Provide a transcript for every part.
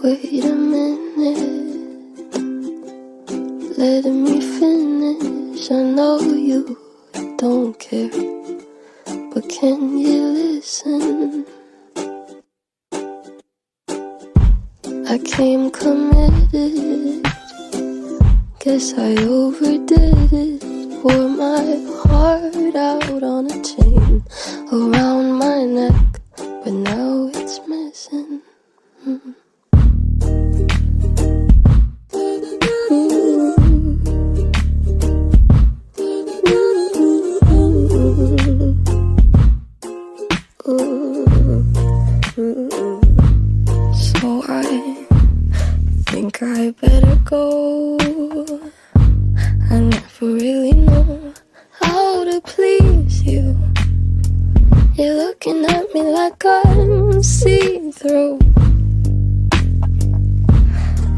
Wait a minute, letting me finish. I know you don't care, but can you listen? I came committed, guess I overdid it. Wore my heart out on a chain around my neck, but now it's missing. So I think I better go. I never really know how to please you. You're looking at me like I'm see-through.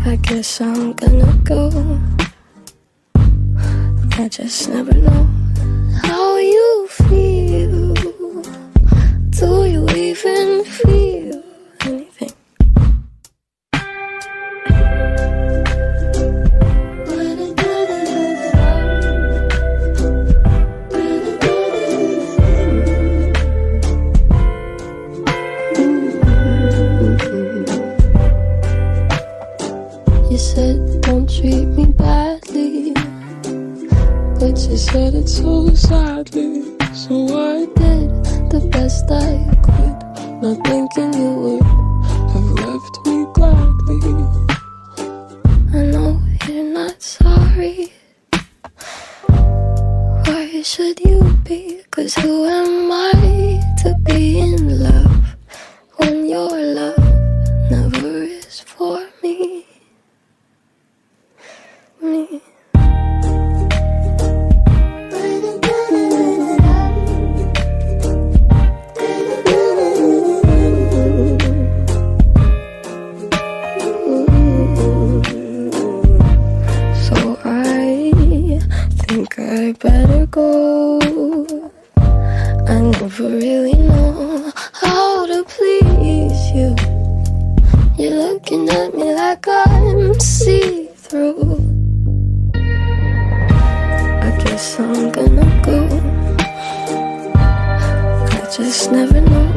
I guess I'm gonna go. I just never know how you feel. Do you even feel anything? You said don't treat me badly, but you said it so sadly. So I did the best I could, not thinking you would have left me gladly. I know you're not sorry. Why should you be? 'Cause who am I to be in love when your love never is for me? So I think I better go. I never really know how to please you. You're looking at me like I'm see-through. I guess I'm gonna go. I just never know